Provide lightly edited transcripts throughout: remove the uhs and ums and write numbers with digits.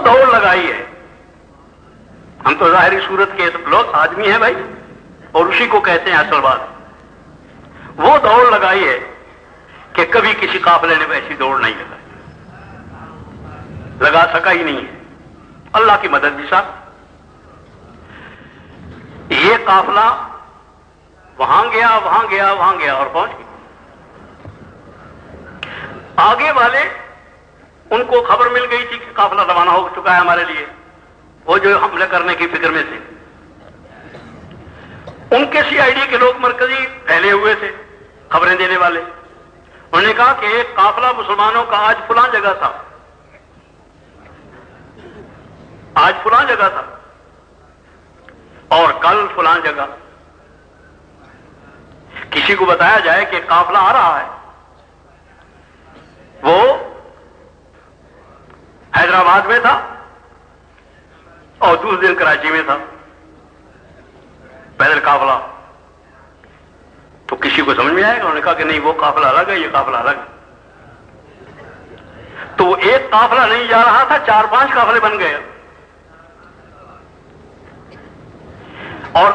دوڑ لگائی ہے. ہم تو ظاہری صورت کے لوگ آدمی ہیں بھائی، اور اسی کو کہتے ہیں اصل بات. وہ دوڑ لگائی ہے کہ کبھی کسی قافلے نے ویسی دوڑ نہیں لگا سکا ہی نہیں ہے. اللہ کی مدد بھی ساتھ. یہ قافلہ وہاں گیا وہاں گیا وہاں گیا اور پہنچ گیا. آگے والے ان کو خبر مل گئی تھی کہ قافلہ روانہ ہو چکا ہے ہمارے لیے، وہ جو حملے کرنے کی فکر میں تھے. ان کے سی آئی ڈی کے لوگ مرکزی پھیلے ہوئے تھے خبریں دینے والے. انہوں نے کہا کہ ایک قافلہ مسلمانوں کا آج فلاں جگہ تھا، آج فلاں جگہ تھا اور کل فلاں جگہ. کسی کو بتایا جائے کہ قافلہ آ رہا ہے، وہ حیدرآباد میں تھا اور دوسرے دن کراچی میں تھا پیدل قافلہ، تو کسی کو سمجھ میں آئے گا؟ انہوں نے کہا کہ نہیں، وہ قافلہ الگ ہے، یہ قافلہ الگ ہے. تو وہ ایک قافلہ نہیں جا رہا تھا، 4-5 قافلے بن گئے. اور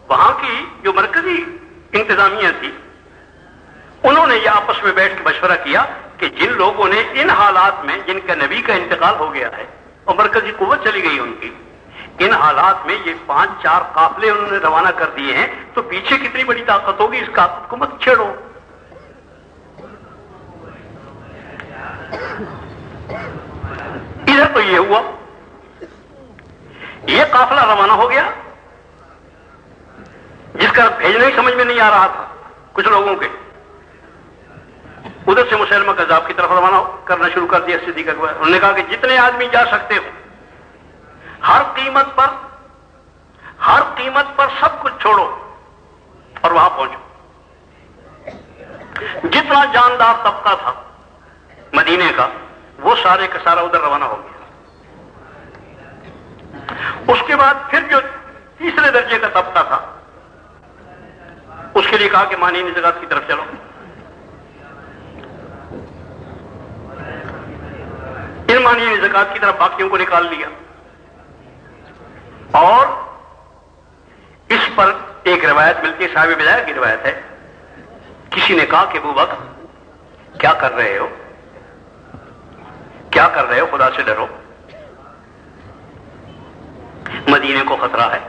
وہاں کی جو مرکزی انتظامیہ تھی، انہوں نے یہ آپس میں بیٹھ کے مشورہ کیا کہ جن لوگوں نے ان حالات میں، جن کا نبی کا انتقال ہو گیا ہے اور مرکزی قوت چلی گئی ان کی، ان حالات میں یہ 5-4 قافلے انہوں نے روانہ کر دیے ہیں، تو پیچھے کتنی بڑی طاقت ہوگی، اس طاقت کو مت چھیڑو. ادھر تو یہ ہوا، یہ قافلہ روانہ ہو گیا جس کا بھیجنا ہی سمجھ میں نہیں آ رہا تھا کچھ لوگوں کے. ادھر سے مسلمہ کذاب کی طرف روانہ کرنا شروع کر دیا صدیق اکبر. انہوں نے کہا کہ جتنے آدمی جا سکتے ہو، ہر قیمت پر سب کچھ چھوڑو اور وہاں پہنچو. جتنا جاندار طبقہ تھا مدینے کا، وہ سارے کا سارا ادھر روانہ ہو گیا. اس کے بعد پھر جو تیسرے درجے کا طبقہ تھا، اس کے لیے کہا کہ مانین زکات کی طرف چلو. ان مانین زکات کی طرف باقیوں کو نکال لیا. اور اس پر ایک روایت ملتی ہے، صاحب بدایہ کی روایت ہے. کسی نے کہا کہ ابو بکر کیا کر رہے ہو، کیا کر رہے ہو، خدا سے ڈرو، مدینے کو خطرہ ہے،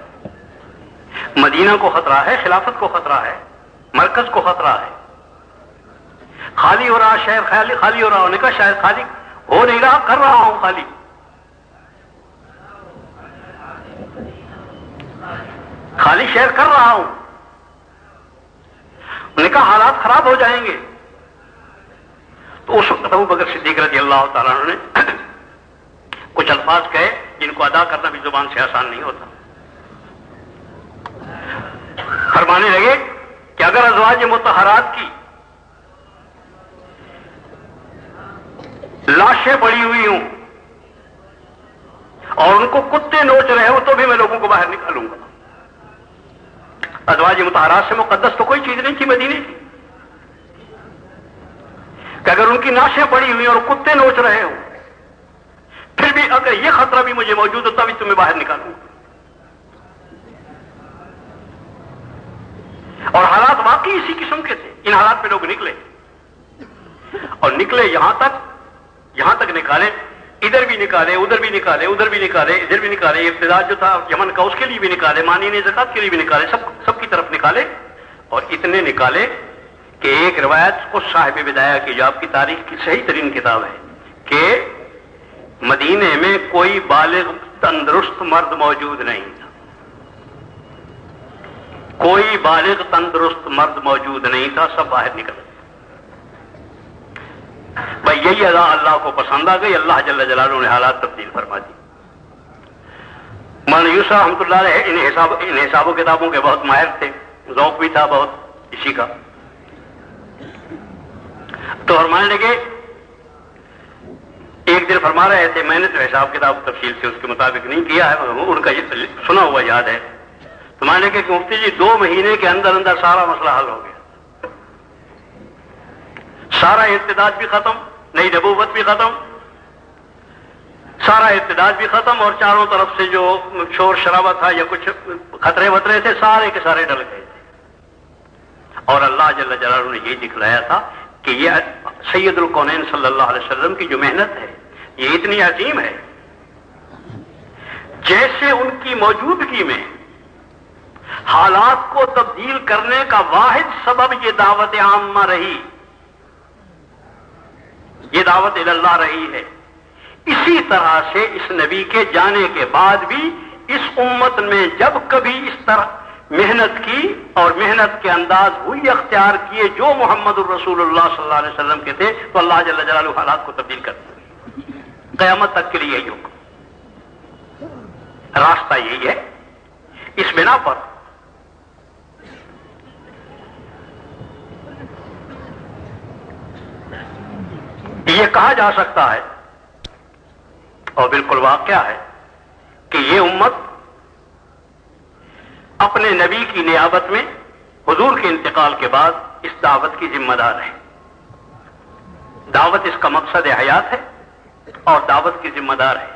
مدینہ کو خطرہ ہے، خلافت کو خطرہ ہے، مرکز کو خطرہ ہے. خالی ہو رہا شہر، خالی ہو رہا. انہوں نے کہا شاید خالی ہو نہیں رہا، کر رہا ہوں خالی. خالی شہر کر رہا ہوں. انہوں نے کہا حالات خراب ہو جائیں گے. تو اس وقت ابو بکر صدیق رضی اللہ تعالیٰ عنہ نے کچھ الفاظ کہے جن کو ادا کرنا بھی زبان سے آسان نہیں ہوتا. فرمانے لگے کہ اگر ازواج مطہرات کی لاشیں پڑی ہوئی ہوں اور ان کو کتے نوچ رہے ہوں تو بھی میں لوگوں کو باہر نکالوں گا. ازواج مطہرات سے مقدس تو کوئی چیز نہیں تھی مدینے کی، کہ اگر ان کی ناشیں پڑی ہوئی اور کتے نوچ رہے ہوں، پھر بھی اگر یہ خطرہ بھی مجھے موجود ہوتا بھی تمہیں باہر نکالوں گا. اور حالات واقعی اسی قسم کے تھے. ان حالات میں لوگ نکلے اور نکلے یہاں تک نکالے، ادھر بھی نکالے، ادھر بھی نکالے، ادھر بھی نکالے، ادھر بھی نکالے. ابتدا جو تھا یمن کا اس کے لیے بھی نکالے، مانین زکات کے لیے بھی نکالے، سب کی طرف نکالے. اور اتنے نکالے کہ ایک روایت اس صاحب بدایہ کی جو آپ کی تاریخ کی صحیح ترین کتاب ہے کہ مدینے میں کوئی بالغ تندرست مرد موجود نہیں تھا. کوئی بالغ تندرست مرد موجود نہیں تھا، سب باہر نکل گئے. بھائی یہی ادا اللہ کو پسند آ گئی. اللہ جل جلالہ نے حالات تبدیل فرما دی. مولانا یوسف رحمۃ اللہ علیہ ان حساب و کتابوں کے بہت ماہر تھے، ذوق بھی تھا بہت اسی کا. تو فرمانے لگے، ایک دن فرما رہے تھے، میں نے تو حساب کتاب تفصیل سے اس کے مطابق نہیں کیا ہے، ان کا سنا ہوا یاد ہے. تو مان لیں کہ مفتی جی 2 مہینے کے اندر سارا مسئلہ حل ہو گیا. سارا ارتداد بھی ختم، نئی نبوت بھی ختم، سارا ارتداد بھی ختم اور چاروں طرف سے جو شور شرابہ تھا یا کچھ خطرے وطرے تھے سارے کے سارے ڈل گئے تھے. اور اللہ جل جلالہ نے یہ دکھلایا تھا کہ یہ سید الکونین صلی اللہ علیہ وسلم کی جو محنت ہے یہ اتنی عظیم ہے. جیسے ان کی موجودگی میں حالات کو تبدیل کرنے کا واحد سبب یہ دعوت عامہ رہی، یہ دعوت اللہ رہی ہے، اسی طرح سے اس نبی کے جانے کے بعد بھی اس امت میں جب کبھی اس طرح محنت کی اور محنت کے انداز وہی اختیار کیے جو محمد الرسول اللہ صلی اللہ علیہ وسلم کے تھے تو اللہ جل جلالہ حالات کو تبدیل کرتے ہیں. قیامت تک کے لیے یہی راستہ یہی ہے. اس بنا پر یہ کہا جا سکتا ہے اور بالکل واقعہ ہے کہ یہ امت اپنے نبی کی نیابت میں حضور کے انتقال کے بعد اس دعوت کی ذمہ دار ہے. دعوت اس کا مقصد حیات ہے اور دعوت کی ذمہ دار ہے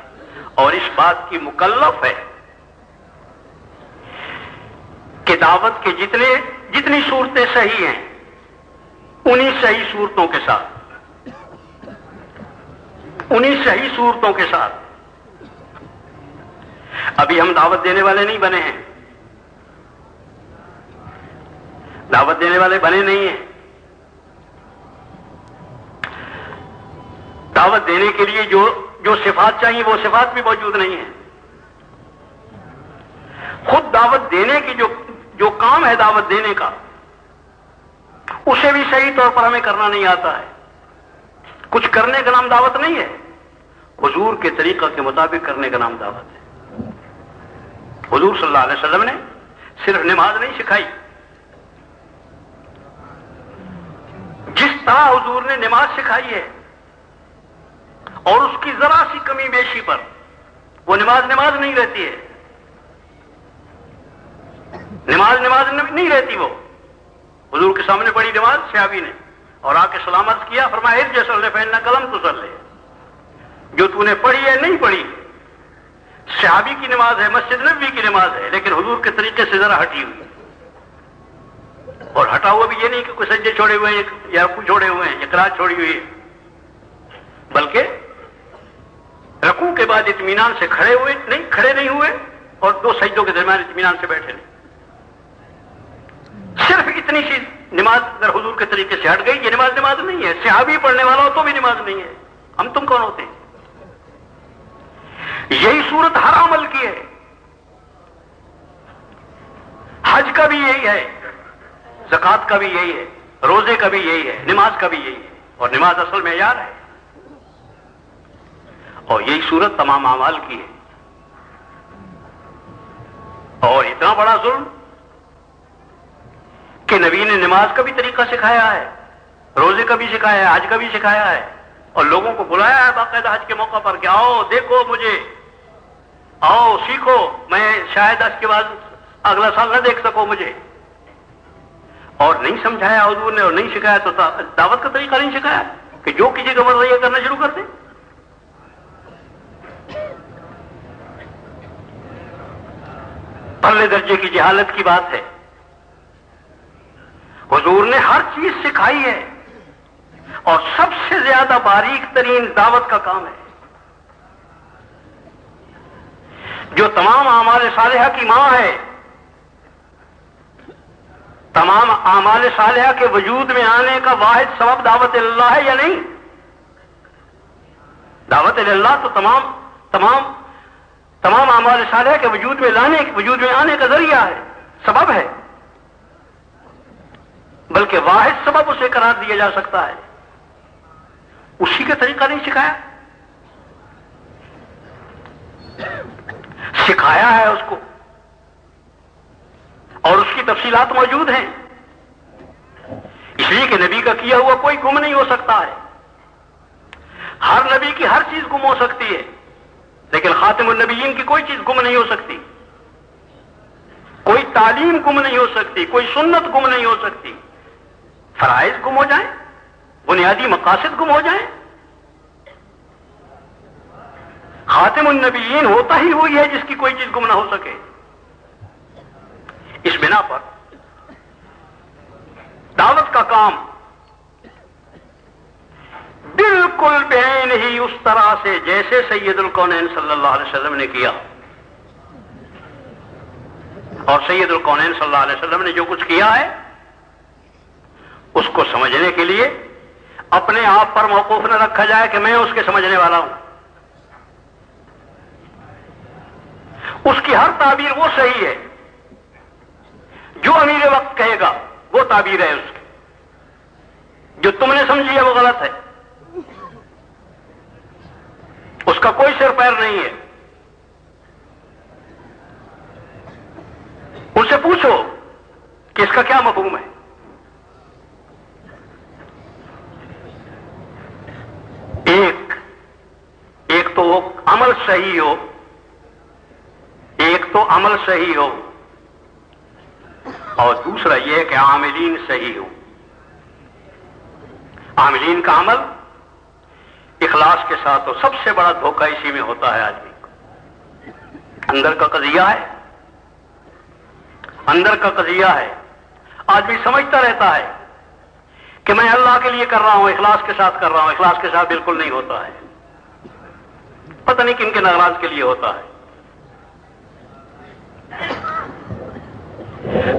اور اس بات کی مکلف ہے کہ دعوت کے جتنی صورتیں صحیح ہیں انہی صحیح صورتوں کے ساتھ ابھی ہم دعوت دینے والے نہیں بنے ہیں، دعوت دینے والے بنے نہیں ہیں. دعوت دینے کے لیے جو صفات چاہیے وہ صفات بھی موجود نہیں ہیں. خود دعوت دینے کی جو کام ہے دعوت دینے کا اسے بھی صحیح طور پر ہمیں کرنا نہیں آتا ہے. کچھ کرنے کا نام دعوت نہیں ہے، حضور کے طریقہ کے مطابق کرنے کا نام دعوت ہے. حضور صلی اللہ علیہ وسلم نے صرف نماز نہیں سکھائی، جس طرح حضور نے نماز سکھائی ہے اور اس کی ذرا سی کمی بیشی پر وہ نماز نہیں رہتی ہے. نماز نہیں رہتی. وہ حضور کے سامنے پڑھی نماز صحابی نے اور آ کے سلامت کیا، فرمایا جیسا فإنک لم تصلی، جو تو نے پڑھی ہے نہیں پڑھی. صحابی کی نماز ہے، مسجد نبوی کی نماز ہے، لیکن حضور کے طریقے سے ذرا ہٹی ہوئی. اور ہٹا ہوا بھی یہ نہیں کہ کوئی سجدے چھوڑے ہوئے ہیں یا رکوع چھوڑے ہوئے ہیں یا قرات چھوڑی ہوئی ہے، بلکہ رکوع کے بعد اطمینان سے کھڑے نہیں ہوئے اور دو سجدوں کے درمیان اطمینان سے بیٹھے نہیں. صرف اتنی سی نماز اگر حضور کے طریقے سے ہٹ گئی، یہ نماز نہیں ہے. صحابی پڑھنے والا ہو تو بھی نماز نہیں ہے. ہم تم کون ہوتے ہیں؟ یہی صورت ہر عمل کی ہے. حج کا بھی یہی ہے، زکوٰۃ کا بھی یہی ہے، روزے کا بھی یہی ہے، نماز کا بھی یہی ہے. اور نماز اصل معیار ہے اور یہی صورت تمام اعمال کی ہے. اور اتنا بڑا ظلم کہ نبی نے نماز کا بھی طریقہ سکھایا ہے، روزے کا بھی سکھایا ہے، حج کا بھی سکھایا ہے اور لوگوں کو بلایا ہے باقاعدہ حج کے موقع پر کہ آؤ دیکھو مجھے، آؤ سیکھو، میں شاید اس کے بعد اگلا سال نہ دیکھ سکو مجھے. اور نہیں سمجھایا حضور نے اور نہیں سکھایا تو دعوت کا طریقہ نہیں سکھایا کہ جو کسی کو مرضی یہ کرنا شروع کر دے. پہلے درجے کی جہالت کی بات ہے. حضور نے ہر چیز سکھائی ہے اور سب سے زیادہ باریک ترین دعوت کا کام ہے، جو تمام اعمال صالحہ کی ماں ہے. تمام اعمال صالحہ کے وجود میں آنے کا واحد سبب دعوت اللہ ہے یا نہیں؟ دعوت اللہ تو تمام اعمال صالحہ کے وجود میں آنے کا ذریعہ ہے، سبب ہے، بلکہ واحد سبب اسے قرار دیا جا سکتا ہے. اسی کا طریقہ نہیں سکھایا ہے اس کو اور اس کی تفصیلات موجود ہیں. اس لیے کہ نبی کا کیا ہوا کوئی گم نہیں ہو سکتا ہے. ہر نبی کی ہر چیز گم ہو سکتی ہے لیکن خاتم النبیین کی کوئی چیز گم نہیں ہو سکتی. کوئی تعلیم گم نہیں ہو سکتی، کوئی سنت گم نہیں ہو سکتی. فرائض گم ہو جائیں، بنیادی مقاصد گم ہو جائیں، خاتم النبیین ہوتا ہی وہی ہے جس کی کوئی چیز گم نہ ہو سکے. اس بنا پر دعوت کا کام بالکل بعین ہی اس طرح سے جیسے سید الکونین صلی اللہ علیہ وسلم نے کیا، اور سید الکونین صلی اللہ علیہ وسلم نے جو کچھ کیا ہے اس کو سمجھنے کے لیے اپنے آپ پر موقوف نہ رکھا جائے کہ میں اس کے سمجھنے والا ہوں. اس کی ہر تعبیر وہ صحیح ہے، جو امیر وقت کہے گا وہ تعبیر ہے اس کی، جو تم نے سمجھی ہے وہ غلط ہے، اس کا کوئی سر پیر نہیں ہے. ان سے پوچھو کہ اس کا کیا مفہوم ہے. ایک تو وہ عمل صحیح ہو، ایک تو عمل صحیح ہو، اور دوسرا یہ ہے کہ عاملین صحیح ہو. عاملین کا عمل اخلاص کے ساتھ ہو. سب سے بڑا دھوکہ اسی میں ہوتا ہے آدمی کو. اندر کا قضیہ ہے، اندر کا قضیہ ہے. آدمی سمجھتا رہتا ہے کہ میں اللہ کے لیے کر رہا ہوں، اخلاص کے ساتھ کر رہا ہوں. اخلاص کے ساتھ بالکل نہیں ہوتا ہے. پتہ نہیں کن کے ناراض کے لیے ہوتا ہے.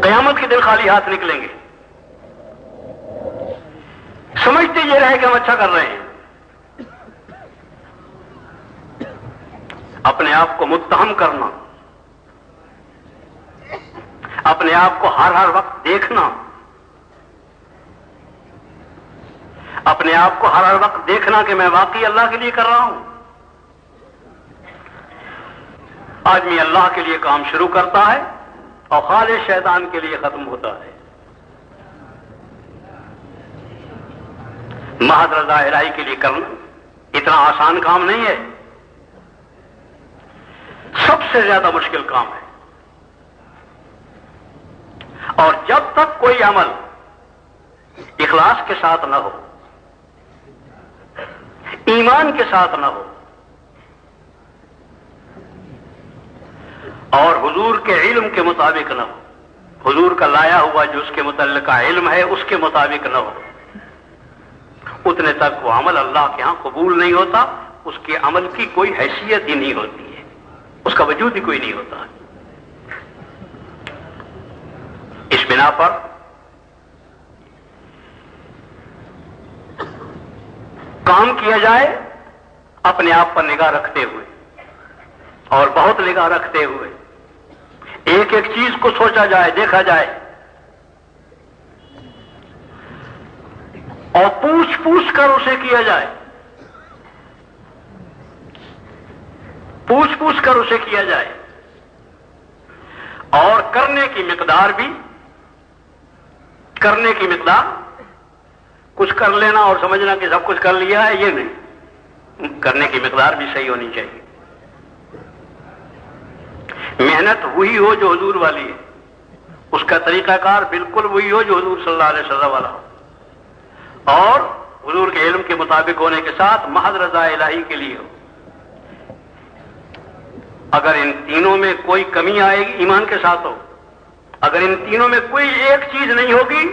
قیامت کے دن خالی ہاتھ نکلیں گے. سمجھتے یہ رہے کہ ہم اچھا کر رہے ہیں. اپنے آپ کو متہم کرنا، اپنے آپ کو ہر وقت دیکھنا، اپنے آپ کو ہر وقت دیکھنا کہ میں واقعی اللہ کے لیے کر رہا ہوں. آدمی اللہ کے لیے کام شروع کرتا ہے اور خالص شیطان کے لیے ختم ہوتا ہے. محض رضا الہی کے لیے کرنا اتنا آسان کام نہیں ہے، سب سے زیادہ مشکل کام ہے. اور جب تک کوئی عمل اخلاص کے ساتھ نہ ہو، ایمان کے ساتھ نہ ہو، اور حضور کے علم کے مطابق نہ ہو، حضور کا لایا ہوا جو اس کے متعلقہ علم ہے اس کے مطابق نہ ہو، اتنے تک وہ عمل اللہ کے ہاں قبول نہیں ہوتا. اس کے عمل کی کوئی حیثیت ہی نہیں ہوتی ہے، اس کا وجود ہی کوئی نہیں ہوتا. اس بنا پر کام کیا جائے اپنے آپ پر نگاہ رکھتے ہوئے، اور بہت نگاہ رکھتے ہوئے ایک ایک چیز کو سوچا جائے، دیکھا جائے، اور پوچھ پوچھ کر اسے کیا جائے، پوچھ پوچھ کر اسے کیا جائے. اور کرنے کی مقدار بھی، کرنے کی مقدار کچھ کر لینا اور سمجھنا کہ سب کچھ کر لیا ہے، یہ نہیں. کرنے کی مقدار بھی صحیح ہونی چاہیے. محنت وہی ہو جو حضور والی ہے، اس کا طریقہ کار بالکل وہی ہو جو حضور صلی اللہ علیہ وسلم والا ہو، اور حضور کے علم کے مطابق ہونے کے ساتھ محض رضا الہی کے لیے ہو. اگر ان تینوں میں کوئی کمی آئے گی، ایمان کے ساتھ ہو، اگر ان تینوں میں کوئی ایک چیز نہیں ہوگی،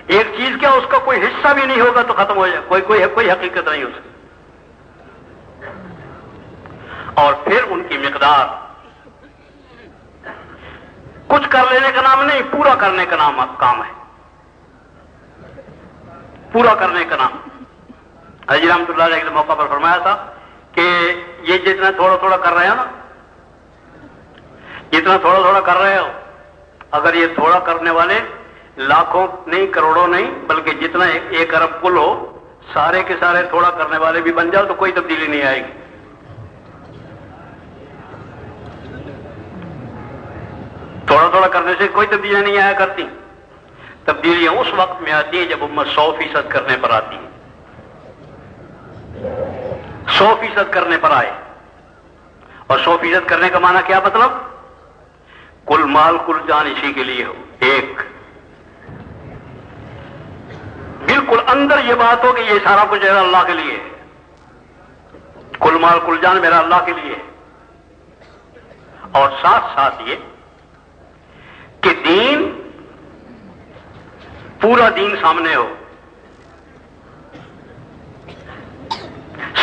ایک چیز کیا اس کا کوئی حصہ بھی نہیں ہوگا تو ختم ہو جائے، کوئی حقیقت نہیں ہو سکتی. اور پھر ان کی مقدار کچھ کر لینے کا نام نہیں، پورا کرنے کا نام کام ہے. پورا کرنے کا نام. حضرت رحمۃ اللہ علیہ کے موقع پر فرمایا تھا کہ یہ جتنا تھوڑا تھوڑا کر رہے ہیں نا، جتنا تھوڑا تھوڑا کر رہے ہو، اگر یہ تھوڑا کرنے والے لاکھوں نہیں، کروڑوں نہیں، بلکہ جتنا 1 ارب کل ہو، سارے کے سارے تھوڑا کرنے والے بھی بن جاؤ تو کوئی تبدیلی نہیں آئے گی. تھوڑا تھوڑا کرنے سے کوئی تبدیلیاں نہیں آیا کرتی. تبدیلیاں اس وقت میں آتی ہیں جب امت 100% کرنے پر آتی ہے. 100% کرنے پر آئے. اور 100% کرنے کا معنی کیا مطلب؟ کل مال کل جان اسی کے لیے ہو. ایک بالکل اندر یہ بات ہو کہ یہ سارا کچھ ہے اللہ کے لیے. کل مال کل جان میرا اللہ کے لیے ہے. اور ساتھ ساتھ یہ کہ دین پورا دین سامنے ہو.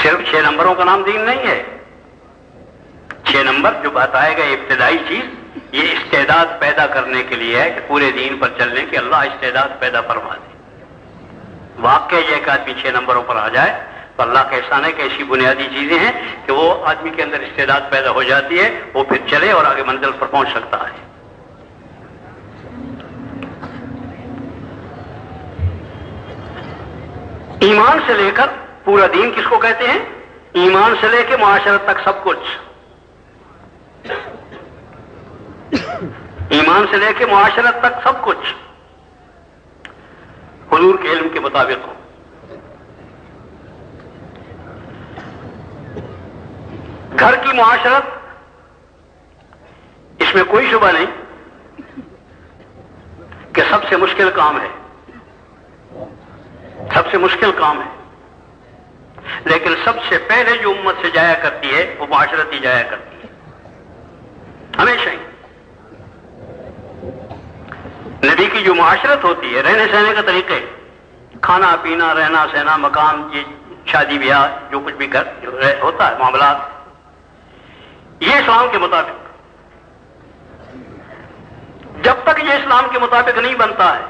صرف 6 نمبروں کا نام دین نہیں ہے. 6 نمبر جو بتائے گئے ابتدائی چیز یہ استعداد پیدا کرنے کے لیے ہے کہ پورے دین پر چلنے کے اللہ استعداد پیدا فرما دے. واقعہ یہ کہ آدمی 6 نمبروں پر آ جائے تو اللہ کا احسان ہے کہ ایسی بنیادی چیزیں ہیں کہ وہ آدمی کے اندر استعداد پیدا ہو جاتی ہے, وہ پھر چلے اور آگے منزل پر پہنچ سکتا ہے. ایمان سے لے کر پورا دین کس کو کہتے ہیں؟ ایمان سے لے کے معاشرت تک سب کچھ. ایمان سے لے کے معاشرت تک سب کچھ حضور کے علم کے مطابق ہو. گھر کی معاشرت اس میں کوئی شبہ نہیں کہ سب سے مشکل کام ہے, سب سے مشکل کام ہے. لیکن سب سے پہلے جو امت سے جایا کرتی ہے وہ معاشرت ہی جایا کرتی ہے ہمیشہ ہی. نبی کی جو معاشرت ہوتی ہے, رہنے سہنے کا طریقے, کھانا پینا, رہنا سہنا, مکان, یہ شادی بیاہ جو کچھ بھی ہوتا ہے معاملات, یہ اسلام کے مطابق. جب تک یہ اسلام کے مطابق نہیں بنتا ہے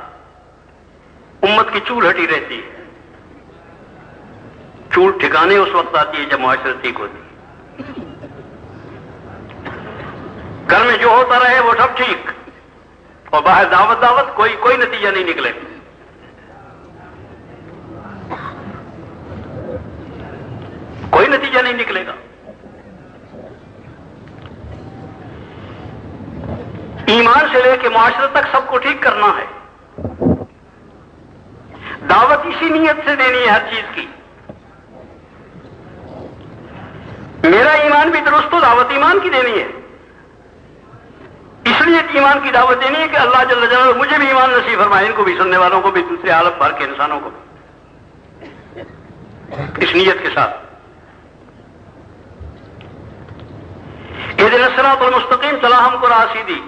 امت کی چول ہٹی رہتی ہے. چول ٹھکانے اس وقت آتی ہے جب معاشرت ٹھیک ہوتی ہے. گھر میں جو ہوتا رہے وہ سب ٹھیک, اور باہر دعوت کوئی نتیجہ نہیں نکلے. کوئی نتیجہ نہیں نکلے گا. ایمان سے لے کے معاشرت تک سب کو ٹھیک کرنا ہے. دعوت اسی نیت سے دینی ہے ہر چیز کی. میرا ایمان بھی درست ہو, دعوت ایمان کی دینی ہے. اس لیے ایمان کی دعوت دینی ہے کہ اللہ جل جلالہ مجھے بھی ایمان نصیب فرمائے, ان کو بھی, سننے والوں کو بھی, دوسرے عالم بھر کے انسانوں کو بھی, اس نیت کے ساتھ. اہدنا الصراط المستقیم, چلا ہم کو راہ سیدھی.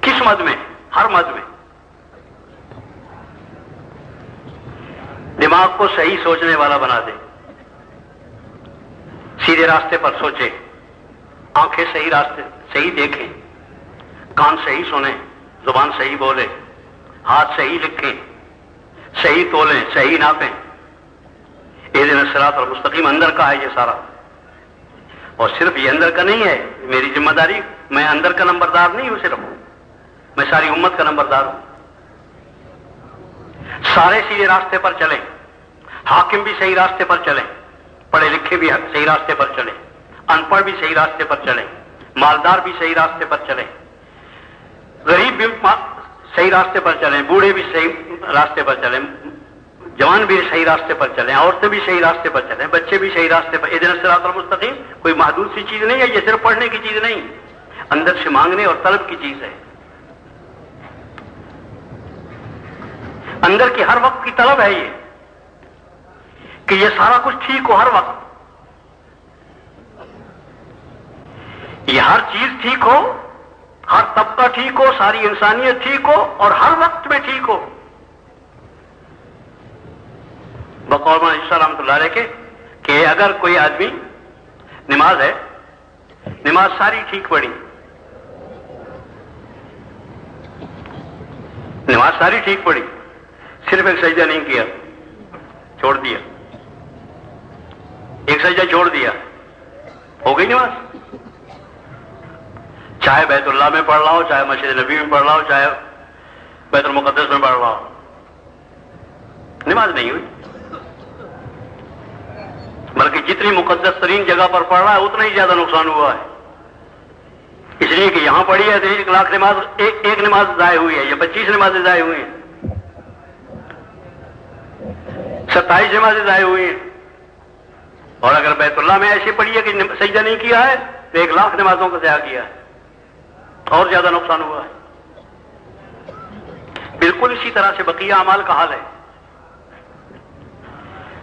کس مد میں؟ ہر مد میں. دماغ کو صحیح سوچنے والا بنا دے, سیدھے راستے پر سوچے, آنکھیں صحیح راستے صحیح دیکھیں, کان صحیح سنیں, زبان صحیح بولے, ہاتھ صحیح لکھیں, صحیح تولیں, صحیح ناپیں. اہدنا الصراط المستقیم اندر کا ہے یہ سارا. اور صرف یہ اندر کا نہیں ہے میری ذمہ داری, میں اندر کا نمبردار نہیں ہوں صرف, میں ساری امت کا نمبردار ہوں. سارے سیدھے راستے پر چلیں, حاکم بھی صحیح راستے پر چلیں, پڑھے لکھے بھی صحیح راستے پر چلیں, ان پڑھ بھی صحیح راستے پر چلیں, مالدار بھی صحیح راستے پر چلیں, غریب بھی صحیح راستے پر چلیں, بوڑھے بھی صحیح راستے پر چلیں, جوان بھی صحیح راستے پر چلیں, عورتیں بھی صحیح راستے پر چلیں, بچے بھی صحیح راستے پر. اہدنا الصراط المستقیم کوئی محدود سی چیز نہیں ہے, یہ صرف پڑھنے کی چیز نہیں, اندر سے مانگنے اور طلب کی چیز ہے. اندر کی ہر وقت کی طلب ہے یہ کہ یہ سارا کچھ ٹھیک ہو ہر وقت, یہ ہر چیز ٹھیک ہو, ہر طبقہ ٹھیک ہو, ساری انسانیت ٹھیک ہو, اور ہر وقت میں ٹھیک ہو. بقول مولانا عیسیٰ رحمۃ اللہ علیہ کے کہ اگر کوئی آدمی نماز ہے, نماز ساری ٹھیک پڑھی, نماز ساری ٹھیک پڑھی, صرف ایک سجدہ نہیں کیا, چھوڑ دیا, ایک سجدہ چھوڑ دیا, ہو گئی نماز. چاہے بیت اللہ میں پڑھ رہا ہو, چاہے مسجد نبی میں پڑھ رہا ہو, چاہے بیت المقدس میں پڑھ رہا ہو, نماز نہیں ہوئی. بلکہ جتنی مقدس ترین جگہ پر پڑھ رہا ہے اتنا ہی زیادہ نقصان ہوا ہے. اس لیے کہ یہاں پڑھی ہے تو 1 لاکھ نماز, ایک نماز ضائع ہوئی ہے, یا 25 نمازیں ضائع ہوئی ہیں, 27 نمازیں ضائع ہوئی ہیں. اور اگر بیت اللہ میں ایسی پڑھی ہے کہ سجدہ نہیں کیا ہے تو 1 لاکھ نمازوں کو ضائع کیا ہے, اور زیادہ نقصان ہوا ہے. بالکل اسی طرح سے بقیہ اعمال کا حال ہے.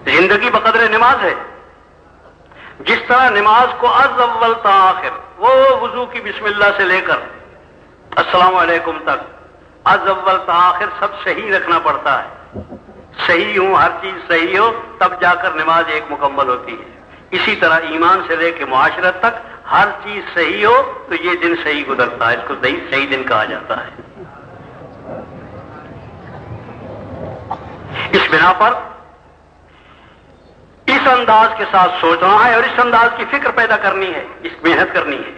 زندگی بقدر نماز ہے, جس طرح نماز کو از اول تا آخر، وہ وضو کی بسم اللہ سے لے کر السلام علیکم تک از اول تا آخر سب صحیح رکھنا پڑتا ہے، صحیح ہو، ہر چیز صحیح ہو، تب جا کر نماز ایک مکمل ہوتی ہے۔ اسی طرح ایمان سے لے کے معاشرت تک ہر چیز صحیح ہو تو یہ دن صحیح گزرتا ہے، اس کو صحیح دن کہا جاتا ہے۔ اس بنا پر اس انداز کے ساتھ سوچنا ہے اور اس انداز کی فکر پیدا کرنی ہے، اس محنت کرنی ہے،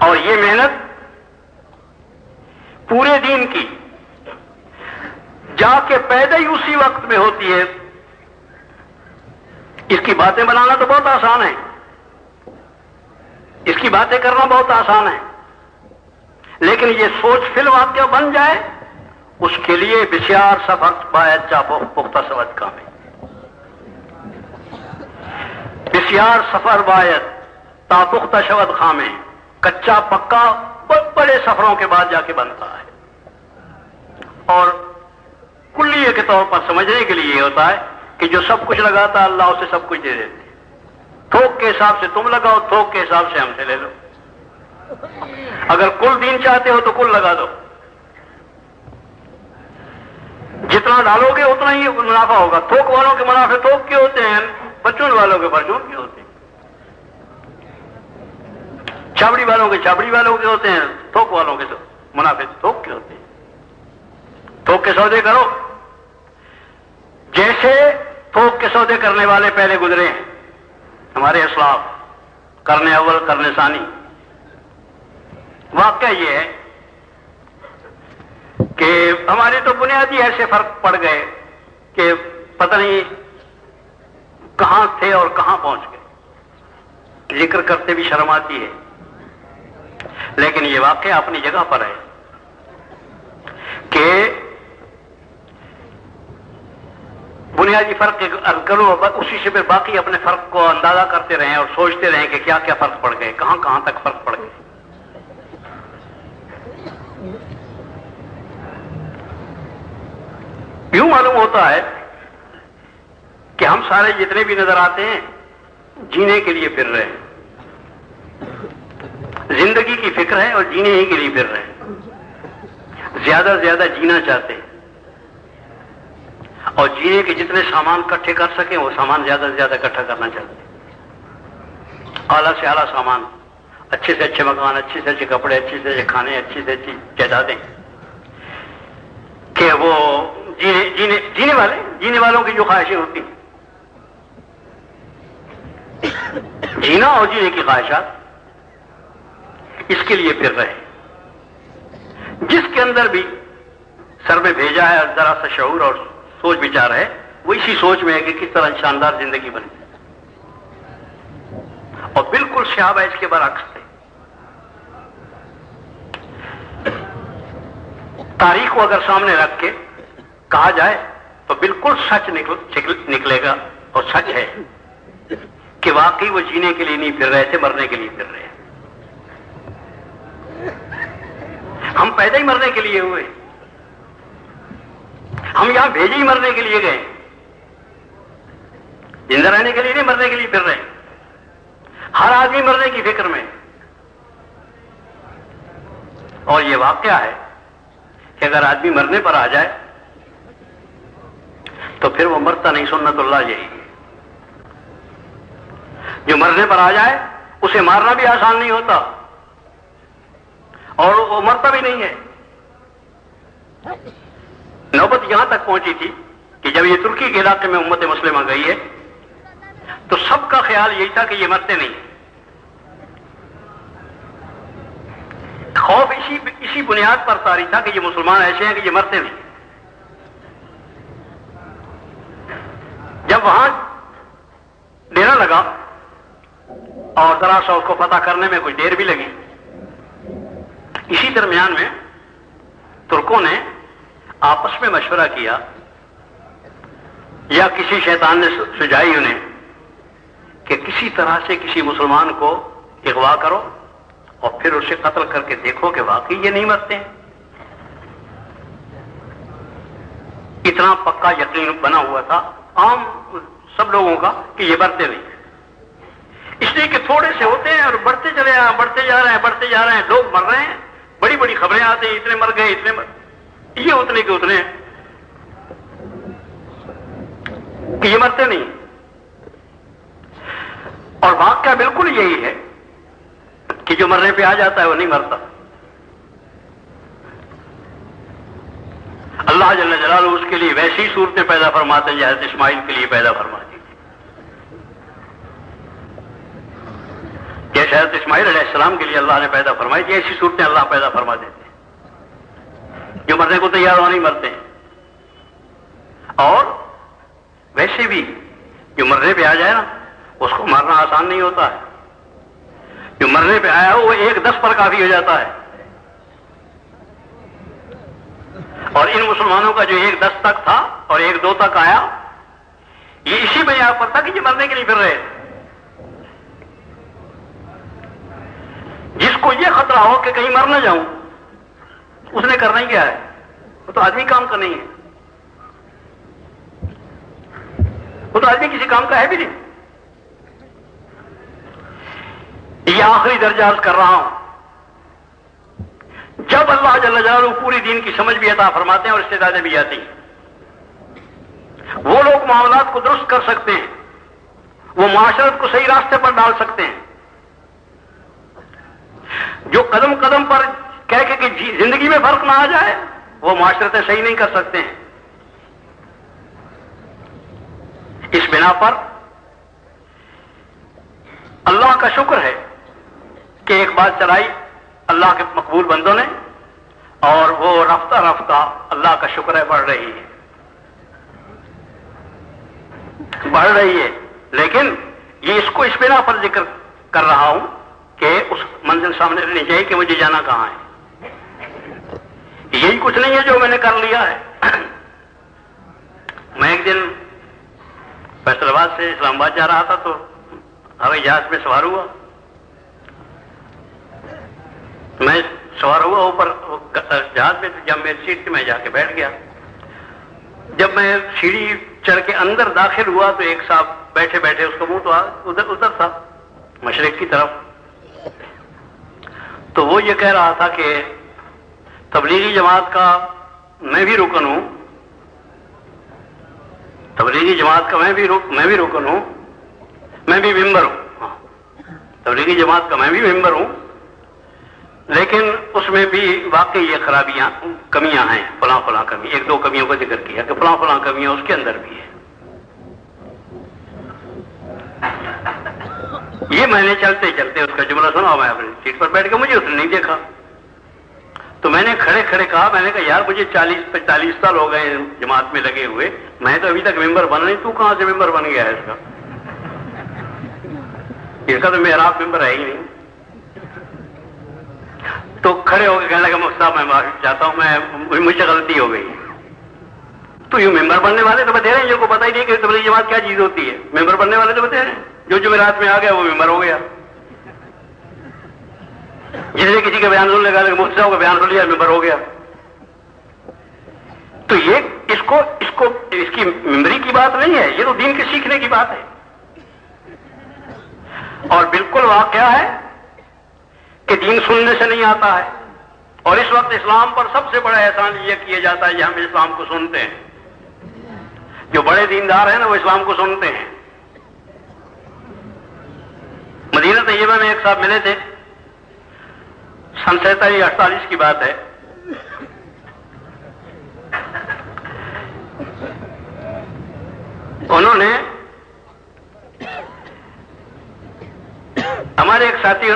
اور یہ محنت پورے دین کی جا کے پیدا ہی اسی وقت میں ہوتی ہے۔ اس کی باتیں بنانا تو بہت آسان ہے، اس کی باتیں کرنا بہت آسان ہے، لیکن یہ سوچ فی الواقع بن جائے اس کے لیے بسیار سفر باید جا پختہ سوچ کا میں بسیار سفر باید تا پختہ شود خامے، کچا پکا بڑے سفروں کے بعد جا کے بنتا ہے۔ اور کلیے کے طور پر سمجھنے کے لیے یہ ہوتا ہے کہ جو سب کچھ لگاتا اللہ اسے سب کچھ دے دیتے، تھوک کے حساب سے تم لگاؤ، تھوک کے حساب سے ہم سے لے لو۔ اگر کل دین چاہتے ہو تو کل لگا دو، جتنا ڈالو گے اتنا ہی منافع ہوگا۔ تھوک والوں کے منافع تھوک کے ہوتے ہیں، پرچون والوں کے پرچون کے ہوتے ہیں، چھابڑی والوں کے چھابڑی والوں کے ہوتے ہیں، تھوک والوں کے منافع تھوک کے ہوتے ہیں۔ تھوک کے سودے کرو جیسے تھوک کے سودے کرنے والے پہلے گزرے ہیں ہمارے اسلاف، کرنے اول کرنے ثانی۔ واقعہ یہ ہے کہ ہمارے تو بنیادی ایسے فرق پڑ گئے کہ پتہ نہیں کہاں تھے اور کہاں پہنچ گئے، ذکر کرتے بھی شرم آتی ہے، لیکن یہ واقعہ اپنی جگہ پر ہے کہ بنیادی فرق کرو، اسی سے پھر باقی اپنے فرق کو اندازہ کرتے رہیں اور سوچتے رہیں کہ کیا کیا فرق پڑ گئے، کہاں کہاں تک فرق پڑ گئے۔ یوں معلوم ہوتا ہے کہ ہم سارے جتنے بھی نظر آتے ہیں جینے کے لیے پھر رہے ہیں، زندگی کی فکر ہے اور جینے ہی کے لیے پھر رہے ہیں، زیادہ سے زیادہ جینا چاہتے ہیں اور جینے کے جتنے سامان اکٹھے کر سکیں وہ سامان زیادہ سے زیادہ اکٹھا کرنا چاہتے ہیں، اعلیٰ سے اعلیٰ سامان، اچھے سے اچھے مکان، اچھے سے اچھے کپڑے، اچھے سے اچھے کھانے، اچھی سے اچھی جائیدادیں، کہ وہ جینے والوں کی جو خواہشیں ہوتی ہیں، جینا اور جینے کی خواہشات، اس کے لیے پھر رہے۔ جس کے اندر بھی سر میں بھیجا ہے ذرا سا شعور اور سوچ بچار ہے، وہ اسی سوچ میں ہے کہ کس طرح شاندار زندگی بنے، اور بالکل صحابہ اس کے برعکس تھے۔ تاریخ کو اگر سامنے رکھ کے کہا جائے تو بالکل سچ نکلے گا، اور سچ ہے کہ واقعی وہ جینے کے لیے نہیں پھر رہے تھے، مرنے کے لیے پھر رہے ہیں۔ ہم پیدا ہی مرنے کے لیے ہوئے، ہم یہاں بھیجے ہی مرنے کے لیے گئے، زندہ رہنے کے لیے نہیں، مرنے کے لیے پھر رہے ہیں۔ ہر آدمی مرنے کی فکر میں، اور یہ واقعہ ہے کہ اگر آدمی مرنے پر آ جائے تو پھر وہ مرتا نہیں، سنت اللہ یہی ہے۔ جو مرنے پر آ جائے اسے مارنا بھی آسان نہیں ہوتا اور وہ مرتا بھی نہیں ہے۔ نوبت یہاں تک پہنچی تھی کہ جب یہ ترکی کے علاقے میں امت مسلمہ گئی ہے تو سب کا خیال یہی تھا کہ یہ مرتے نہیں، خوف اسی بنیاد پر طاری تھا کہ یہ مسلمان ایسے ہیں کہ یہ مرتے نہیں۔ جب وہاں ڈیرا لگا اور ذرا سا اس کو فتح کرنے میں کچھ دیر بھی لگی، اسی درمیان میں ترکوں نے آپس میں مشورہ کیا یا کسی شیطان نے سجائی انہیں کہ کسی طرح سے کسی مسلمان کو اغوا کرو اور پھر اسے قتل کر کے دیکھو کہ واقعی یہ نہیں مرتے ہیں۔ اتنا پکا یقین بنا ہوا تھا، عام سب لوگوں کا کہ یہ مرتے نہیں، اس لیے کہ تھوڑے سے ہوتے ہیں اور بڑھتے چلے ہیں، بڑھتے جا رہے ہیں، بڑھتے جا رہے ہیں، لوگ مر رہے ہیں، بڑی بڑی خبریں آتی ہیں اتنے مر گئے، اتنے یہ اتنے کے اتنے کہ یہ مرتے نہیں. اور واقعہ بالکل یہی ہے کہ جو مرنے پہ آ جاتا ہے وہ نہیں مرتا. اللہ جل جلالہ اس کے لیے ویسی صورتیں پیدا فرماتے ہیں جیسے حضرت اسماعیل کے لیے پیدا فرماتی تھی. جیسے حضرت اسماعیل علیہ السلام کے لیے اللہ نے پیدا فرمائی تھی، ایسی صورتیں اللہ پیدا فرما دیتے ہیں. جو مرنے کو تیار ہو نہیں مرتے ہیں. اور ویسے بھی جو مرنے پہ آ جائے نا اس کو مارنا آسان نہیں ہوتا ہے. جو مرنے پہ آیا ہو وہ 1-10 پر کافی ہو جاتا ہے. اور ان مسلمانوں کا جو 1-10 تک تھا اور 1-2 تک آیا، یہ اسی بنیاد پر تھا کہ یہ مرنے کے لیے پھر رہے. جس کو یہ خطرہ ہو کہ کہیں مر نہ جاؤں، اس نے کرنا ہی کیا ہے؟ وہ تو آدمی کام کا نہیں ہے، وہ تو آدمی کسی کام کا ہے بھی نہیں. یہ آخری درجہ عرض کر رہا ہوں. جب اللہ جل جلالہ پوری دین کی سمجھ بھی عطا فرماتے ہیں اور استعدادیں بھی آتی ہیں، وہ لوگ معاملات کو درست کر سکتے ہیں، وہ معاشرت کو صحیح راستے پر ڈال سکتے ہیں. جو قدم قدم پر کہہ کہ زندگی میں فرق نہ آ جائے، وہ معاشرتیں صحیح نہیں کر سکتے ہیں. اس بنا پر اللہ کا شکر ہے کہ ایک بات چلائی اللہ کے مقبول بندوں نے، اور وہ رفتہ رفتہ اللہ کا شکر ہے بڑھ رہی ہے، بڑھ رہی ہے. لیکن یہ اس کو اس بنا پر ذکر کر رہا ہوں کہ اس منزل سامنے رہنی چاہیے کہ مجھے جانا کہاں ہے. یہی کچھ نہیں ہے جو میں نے کر لیا ہے. میں ایک دن فیصل آباد سے اسلام آباد جا رہا تھا تو ہوائی جہاز میں سوار ہوا. میں سوار ہوا اوپر جہاز میں، جب میری سیٹ تھی میں جا کے بیٹھ گیا. جب میں سیڑھی چڑھ کے اندر داخل ہوا تو ایک صاحب بیٹھے بیٹھے، اس کا منہ تو ادھر تھا مشرق کی طرف. تو وہ یہ کہہ رہا تھا کہ تبلیغی جماعت کا میں بھی رکن ہوں، تبلیغی جماعت کا میں بھی رکن ہوں، میں بھی ممبر ہوں. تبلیغی جماعت کا میں بھی ممبر ہوں، لیکن اس میں بھی واقعی یہ خرابیاں کمیاں ہیں، فلاں فلاں کمی. 1-2 کمیوں کا ذکر کیا کہ فلاں فلاں کمیاں اس کے اندر بھی ہے. یہ میں نے چلتے چلتے اس کا جملہ سنا، میں اپنی سیٹ پر بیٹھ کے، مجھے اس نے نہیں دیکھا. تو میں نے کھڑے کھڑے کہا، میں نے کہا یار مجھے 40-45 سال ہو گئے جماعت میں لگے ہوئے، میں تو ابھی تک ممبر بنا نہیں، تو کہاں سے ممبر بن گیا ہے اس کا؟ اس کا تو میرا ممبر ہے ہی نہیں. تو کھڑے ہو کے کہنے لگا مفتی صاحب میں معافی چاہتا ہوں، مجھ سے غلطی ہو گئی. تو یہ ممبر بننے والے تو بتے رہے ہیں، جن کو پتہ ہی نہیں کہ تبلیغی جماعت کیا چیز ہوتی ہے. ممبر بننے والے تو بتے رہے ہیں، جو جمعرات میں آ گیا وہ ممبر ہو گیا. جس نے کسی کا بیان سن لگا مفتی صاحب کا بیان سن لیا ممبر ہو گیا. تو یہ اس کی ممبری کی بات نہیں ہے، یہ تو دین کے سیکھنے کی بات ہے. اور بالکل واقعہ ہے کہ دین سننے سے نہیں آتا ہے. اور اس وقت اسلام پر سب سے بڑا احسان یہ کیا جاتا ہے کہ ہم اسلام کو سنتے ہیں. جو بڑے دیندار ہیں نا وہ اسلام کو سنتے ہیں. مدینہ طیبہ میں ایک صاحب ملے تھے، 47-48 کی بات ہے. انہوں نے ہمارے ایک ساتھی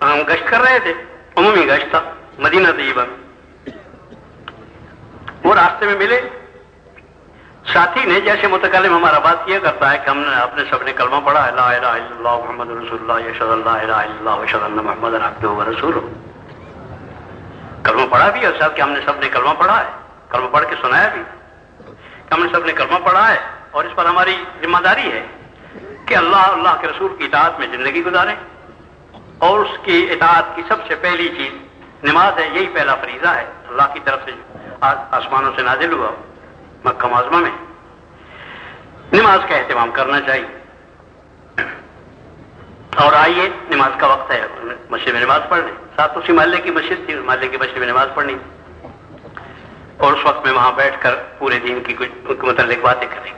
ہم گشت کر رہے تھے، عمومی گشت تھا مدینہ طیبہ میں. وہ راستے میں ملے، ساتھی نے جیسے متکلم ہمارا بات کیا کرتا ہے کہ ہم نے اپنے سب نے کلمہ پڑھا ہے، لا الہ الا اللہ محمد رسول اللہ، اشہد ان لا الہ الا اللہ واشہد ان محمدا عبدہ ورسولہ. کلمہ پڑھا بھی اور ساتھ کہ ہم نے سب نے کلمہ پڑھا ہے، کلمہ پڑھ کے سنایا بھی کہ ہم نے سب نے کلمہ پڑھا ہے. اور اس پر ہماری ذمہ داری ہے کہ اللہ کے رسول کی اطاعت میں زندگی گزاریں. اور اس کی اطاعت کی سب سے پہلی چیز نماز ہے، یہی پہلا فریضہ ہے اللہ کی طرف سے آسمانوں سے نازل ہوا مکہ معظمہ میں. نماز کا اہتمام کرنا چاہیے. اور آئیے نماز کا وقت ہے, مسجد میں نماز پڑھ لیں. ساتھ اسی محلے کی مسجد تھی, محلے کی مسجد میں نماز پڑھنی اور اس وقت میں وہاں بیٹھ کر پورے دین کی کچھ ان کے متعلق باتیں کریں,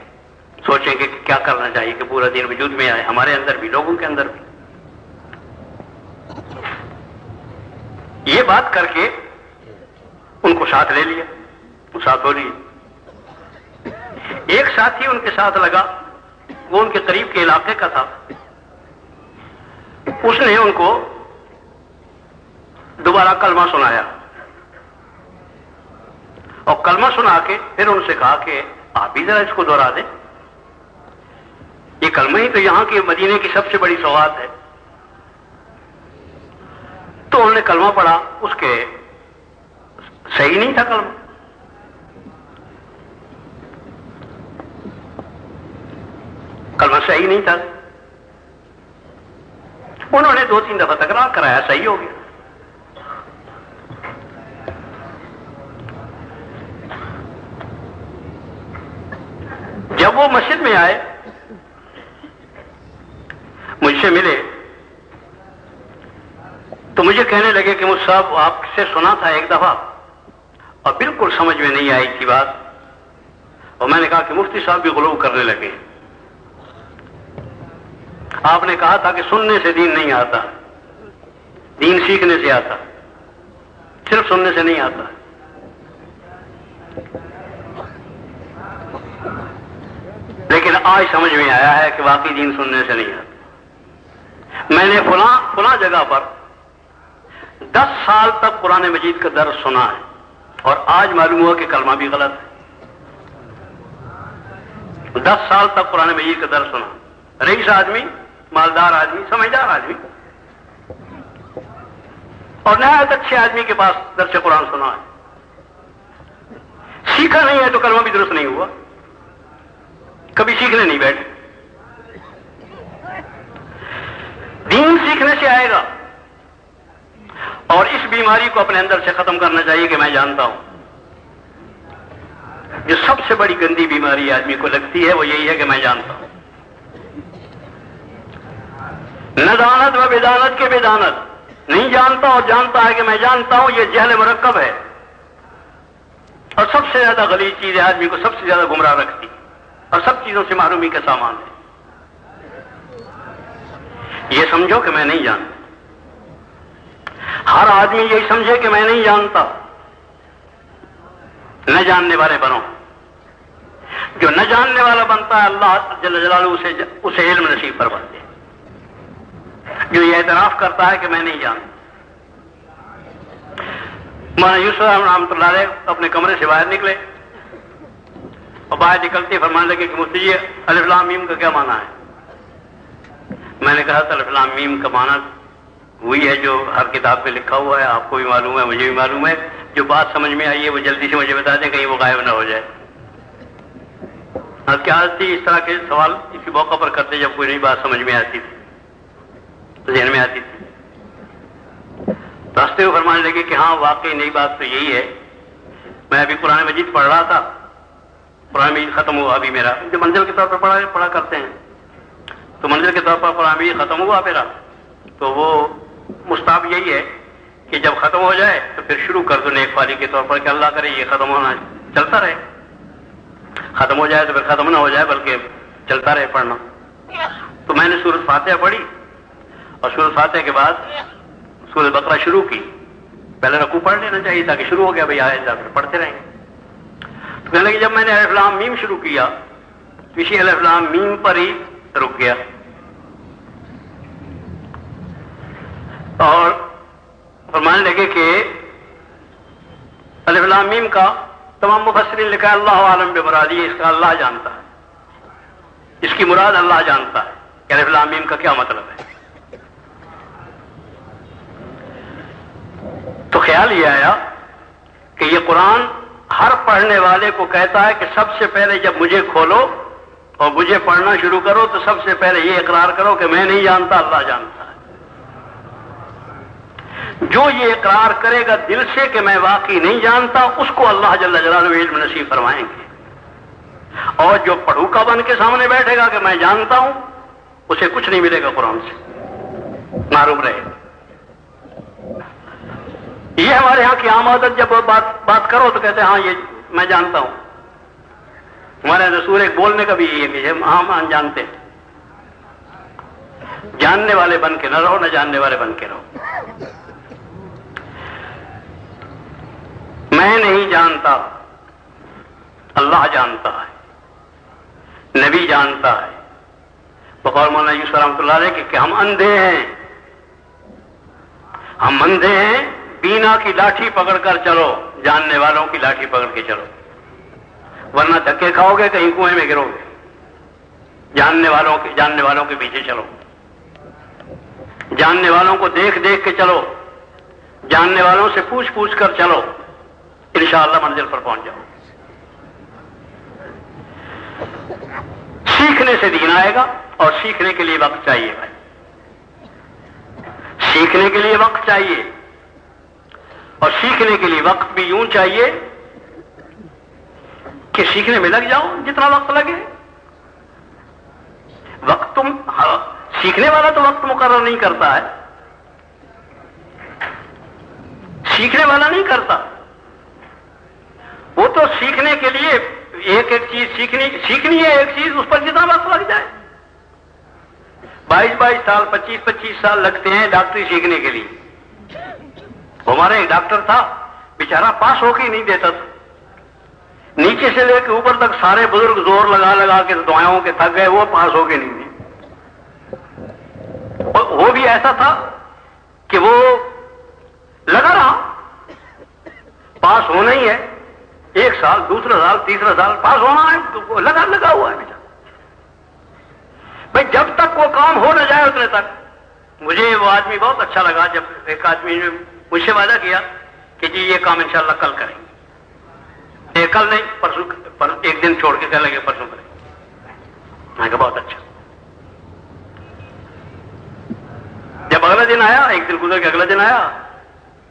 سوچیں کہ کیا کرنا چاہیے کہ پورا دین وجود میں آئے, ہمارے اندر بھی, لوگوں کے اندر بھی. یہ بات کر کے ان کو ساتھ لے لیا, وہ ساتھ ہو لیے. ایک ساتھی ان کے ساتھ لگا, وہ ان کے قریب کے علاقے کا تھا. اس نے ان کو دوبارہ کلمہ سنایا اور کلمہ سنا کے پھر ان سے کہا کہ آپ بھی ذرا اس کو دوہرا دیں. یہ کلمہ ہی تو یہاں کے مدینے کی سب سے بڑی سوغات ہے. تو انہوں نے کلمہ پڑھا, اس کے صحیح نہیں تھا کلمہ. کلمہ صحیح نہیں تھا. انہوں نے 2-3 دفعہ تکرار کرایا, صحیح ہو گیا. جب وہ مسجد میں آئے, مجھ سے ملے تو مجھے کہنے لگے کہ مجھ صاحب آپ سے سنا تھا ایک دفعہ اور بالکل سمجھ میں نہیں آئی تھی بات, اور میں نے کہا کہ مفتی صاحب بھی غلو کرنے لگے. آپ نے کہا تھا کہ سننے سے دین نہیں آتا, دین سیکھنے سے آتا, صرف سننے سے نہیں آتا. لیکن آج سمجھ میں آیا ہے کہ واقعی دین سننے سے نہیں آتا. میں نے فلاں جگہ پر 10 سال تک قرآن مجید کا درس سنا ہے اور آج معلوم ہوا کہ کلمہ بھی غلط ہے. 10 سال تک قرآن مجید کا درس سنا, رئیس آدمی, مالدار آدمی, سمجھدار آدمی, اور نہایت اچھے آدمی کے پاس درس قرآن سنا ہے. سیکھا نہیں ہے تو کلمہ بھی درست نہیں ہوا, کبھی سیکھنے نہیں بیٹھے. دین سیکھنے سے آئے گا, اور اس بیماری کو اپنے اندر سے ختم کرنا چاہیے کہ میں جانتا ہوں جو سب سے بڑی گندی بیماری آدمی کو لگتی ہے وہ یہی ہے کہ میں جانتا ہوں. ندانت و بدانت کے بدانت, نہیں جانتا اور جانتا ہے کہ میں جانتا ہوں, یہ جہل مرکب ہے اور سب سے زیادہ غلیظ چیز ہے, آدمی کو سب سے زیادہ گمراہ رکھتی اور سب چیزوں سے محرومی کا سامان ہے. یہ سمجھو کہ میں نہیں جانتا. ہر آدمی یہی سمجھے کہ میں نہیں جانتا. نہ جاننے والے بنو. جو نہ جاننے والا بنتا ہے اللہ جل جلالہ اسے علم نصیب فرماتے. جو یہ اعتراف کرتا ہے کہ میں نہیں جانتا. مولانا یوسف رحمۃ اللہ علیہ اپنے کمرے سے باہر نکلے اور باہر نکلتے فرمانے لگے کہ مفتی جی الف لام میم کا کیا معنی ہے؟ میں نے کہا الف لام میم کا معنی وہی ہے جو ہر کتاب پہ لکھا ہوا ہے, آپ کو بھی معلوم ہے, مجھے بھی معلوم ہے. جو بات سمجھ میں آئی ہے وہ جلدی سے مجھے بتا دیں کہیں وہ غائب نہ ہو جائے. کیا حالت تھی, اس طرح کے سوال اسی موقع پر کرتے جب کوئی نئی بات سمجھ میں آتی تھی, ذہن میں آتی تھی. راستے کو فرمانے لگے کہ ہاں واقعی نئی بات تو یہی ہے. میں ابھی قرآن مجید پڑھ رہا تھا, قرآن مجید ختم ہوا ابھی میرا, جو منزل کے طور پر پڑھا کرتے ہیں, تو منزل کے طور پر قرآن مجید ختم ہوا میرا, تو وہ مستحب یہی ہے کہ جب ختم ہو جائے تو پھر شروع کر دو نیک فالی کے طور پر کہ اللہ کرے یہ ختم ہونا چلتا رہے. ختم ہو جائے تو پھر ختم نہ ہو جائے بلکہ چلتا رہے پڑھنا. تو میں نے سورۃ فاتحہ پڑھی اور سورۃ فاتحہ کے بعد سورۃ بقرہ شروع کی. پہلے رکوع پڑھ لینا چاہیے تاکہ شروع ہو گیا بھائی آئے جا پھر پڑھتے رہیں گے. تو کہنے لگے جب میں نے الف لام میم شروع کیا تو اسی الف لام میم پر ہی رک گیا. اور فرمانے لگے کہ الف لام میم کا تمام مفسرین لکھا ہے اللہ عالم بمرادی, اس کا اللہ جانتا ہے, اس کی مراد اللہ جانتا ہے کہ الف لام میم کا کیا مطلب ہے. تو خیال یہ آیا کہ یہ قرآن ہر پڑھنے والے کو کہتا ہے کہ سب سے پہلے جب مجھے کھولو اور مجھے پڑھنا شروع کرو تو سب سے پہلے یہ اقرار کرو کہ میں نہیں جانتا, اللہ جانتا ہے. جو یہ اقرار کرے گا دل سے کہ میں واقعی نہیں جانتا, اس کو اللہ جل جلالہ علم نصیب فرمائیں گے. اور جو پڑھوکا بن کے سامنے بیٹھے گا کہ میں جانتا ہوں، اسے کچھ نہیں ملے گا قرآن سے، معروف رہے گا۔ یہ ہمارے ہاں کی عام عادت، جب بات کرو تو کہتے ہیں ہاں یہ میں جانتا ہوں۔ ہمارے دستور ایک بولنے کا بھی یہ ہے کہ ہم جانتے ہیں۔ جاننے والے بن کے نہ رہو، نہ جاننے والے بن کے رہو۔ میں نہیں جانتا، اللہ جانتا ہے، نبی جانتا ہے۔ بقول مولانا یوسف رحمۃ اللہ علیہ کہ ہم اندھے ہیں، ہم اندھے ہیں، بینا کی لاٹھی پکڑ کر چلو، جاننے والوں کی لاٹھی پکڑ کے چلو، ورنہ دھکے کھاؤ گے، کہیں کنویں میں گرو گے۔ جاننے والوں کے پیچھے چلو، جاننے والوں کو دیکھ دیکھ کے چلو، جاننے والوں سے پوچھ پوچھ کر چلو، انشاءاللہ منزل پر پہنچ جاؤ۔ سیکھنے سے دین آئے گا، اور سیکھنے کے لیے وقت چاہیے بھائی، سیکھنے کے لیے وقت چاہیے، اور سیکھنے کے لیے وقت بھی یوں چاہیے کہ سیکھنے میں لگ جاؤ جتنا وقت لگے۔ وقت سیکھنے والا تو وقت مقرر نہیں کرتا ہے، سیکھنے والا نہیں کرتا، وہ تو سیکھنے کے لیے ایک چیز سیکھنی ہے، ایک چیز اس پر جتنا وقت لگ جائے۔ 22 سال 25 سال لگتے ہیں ڈاکٹری سیکھنے کے لیے۔ ہمارا ایک ڈاکٹر تھا، بیچارہ پاس ہو کے ہی نہیں دیتا تھا، نیچے سے لے کے اوپر تک سارے بزرگ زور لگا لگا کے دعاؤں کے تھک گئے، وہ پاس ہو کے نہیں دی۔ اور وہ بھی ایسا تھا کہ وہ لگا رہا، پاس ہونا ہی ہے، 1 سال 2 سال 3 سال پاس ہونا ہے، تو وہ لگا ہوا ہے بیچارہ بھائی، جب تک وہ کام ہو نہ جائے اتنے تک۔ مجھے وہ آدمی بہت اچھا لگا جب ایک آدمی نے مجھ سے وعدہ کیا کہ جی یہ کام انشاءاللہ کل کریں گے، کل نہیں پرسوں، ایک دن چھوڑ کے کہنے لگے پرسوں کریں گے۔ میں کہا بہت اچھا۔ جب اگلا دن آیا، ایک دن گزر کے اگلا دن آیا،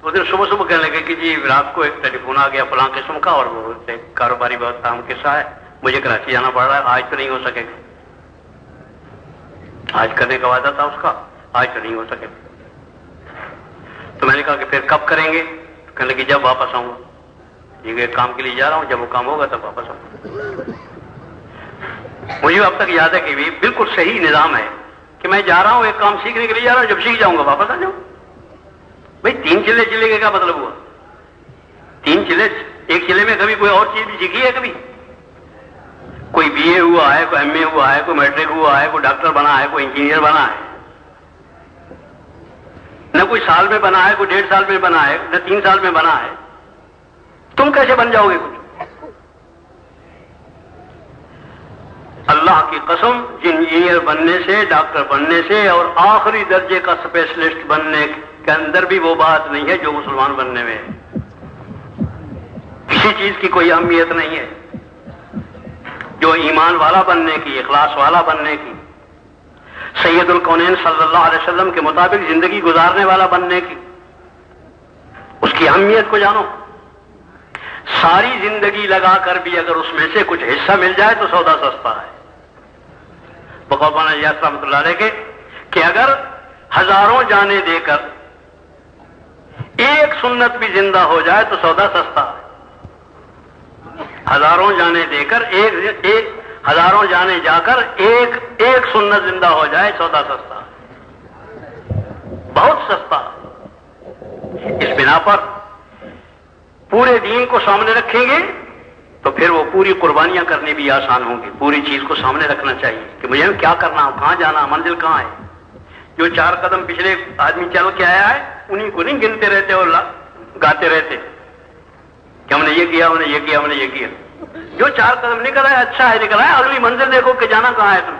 اس دن صبح صبح کہنے لگے کہ جی رات کو ایک ٹیلی فون آ گیا فلاں قسم کا، اور وہ کاروباری بہت کام قصہ ہے، مجھے کراچی جانا پڑ رہا ہے، آج تو نہیں ہو سکے گا، آج کرنے کا وعدہ تھا اس کا، آج تو نہیں ہو سکے۔ تو میں نے کہا کہ پھر کب کریں گے؟ کہنے لگے جب واپس آؤں گا، یہ کام کے لیے جا رہا ہوں، جب وہ کام ہوگا تب واپس آؤں گا۔ مجھے اب تک یاد ہے کہ بالکل صحیح نظام ہے کہ میں جا رہا ہوں ایک کام سیکھنے کے لیے جا رہا ہوں، جب سیکھ جاؤں گا واپس آ جاؤں۔ بھائی 3 چلے کے کیا مطلب ہوا؟ 3 چلے، ایک چلے میں کبھی کوئی اور چیز بھی سیکھی ہے؟ کبھی کوئی BA ہوا ہے، کوئی MA ہوا ہے، کوئی میٹرک ہوا ہے، کوئی ڈاکٹر بنا ہے، کوئی انجینئر بنا ہے، نہ کوئی سال میں بنا ہے، کوئی 1.5 سال میں بنا ہے، نہ 3 سال میں بنا ہے۔ تم کیسے بن جاؤ گے کچھ؟ اللہ کی قسم، انجینئر بننے سے، ڈاکٹر بننے سے اور آخری درجے کا اسپیشلسٹ بننے کے اندر بھی وہ بات نہیں ہے جو مسلمان بننے میں ہے۔ کسی چیز کی کوئی اہمیت نہیں ہے، جو ایمان والا بننے کی، اخلاص والا بننے کی، سید الکونین صلی اللہ علیہ وسلم کے مطابق زندگی گزارنے والا بننے کی، اس کی اہمیت کو جانو۔ ساری زندگی لگا کر بھی اگر اس میں سے کچھ حصہ مل جائے تو سودا سستا ہے۔ بقول مولانا یاسر رحمۃ اللہ علیہ کہ اگر ہزاروں جانیں دے کر ایک سنت بھی زندہ ہو جائے تو سودا سستا ہے۔ ہزاروں جانیں دے کر ہزاروں جانیں جا کر ایک سنت زندہ ہو جائے، سودا سستا ہے، بہت سستا۔ اس بنا پر پورے دین کو سامنے رکھیں گے تو پھر وہ پوری قربانیاں کرنی بھی آسان ہوں گی۔ پوری چیز کو سامنے رکھنا چاہیے کہ مجھے کیا کرنا، کہاں جانا، منزل کہاں ہے۔ جو 4 قدم پچھلے آدمی چل کے آیا ہے انہیں کو نہیں گنتے رہتے اور گاتے رہتے کہ ہم نے یہ کیا، ہم نے یہ کیا، ہم نے یہ کیا۔ جو 4 قدم نکل آئے اچھا ہے، نکل آئے، اگلی منزل دیکھو کہ جانا کہاں ہے تم۔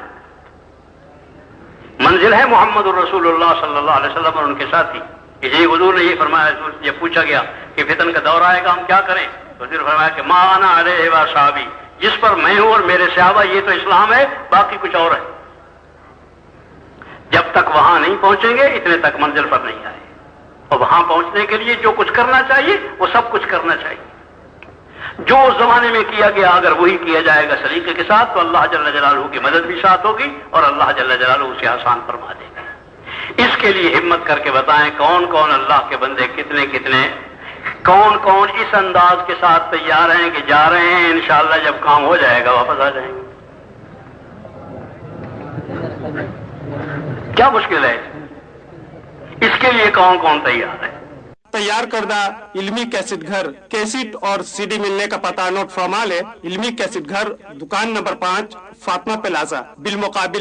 منزل ہے محمد الرسول اللہ صلی اللہ علیہ وسلم اور ان کے ساتھی۔ اسی حضور نے یہ فرمایا، جب پوچھا گیا کہ فتن کا دور آئے گا ہم کیا کریں، تو حضور فرمایا کہ ما انا علیہ و صحابی، جس پر میں ہوں اور میرے صحابہ، یہ تو اسلام ہے، باقی کچھ اور ہے۔ جب تک وہاں نہیں پہنچیں گے اتنے تک منزل پر نہیں آئے، اور وہاں پہنچنے کے لیے جو کچھ کرنا چاہیے وہ سب کچھ کرنا چاہیے۔ جو اس زمانے میں کیا گیا اگر وہی کیا جائے گا سلیقے کے ساتھ تو اللہ جل جلالہ کی مدد بھی ساتھ ہوگی اور اللہ جل جلالہ اسے آسان فرما دے گا۔ اس کے لیے ہمت کر کے بتائیں کون کون اللہ کے بندے کتنے کتنے کون کون اس انداز کے ساتھ تیار ہیں کہ جا رہے ہیں انشاءاللہ جب کام ہو جائے گا واپس آ جائیں گے؟ کیا مشکل ہے؟ اس کے لیے کون کون تیار ہے؟ تیار کردہ علمی کیسٹ گھر کیسٹ اور سی ڈی ملنے کا پتہ نوٹ فرما لے۔ علمی کیسٹ گھر، دکان نمبر 5، فاطمہ پلازا، بالمقابل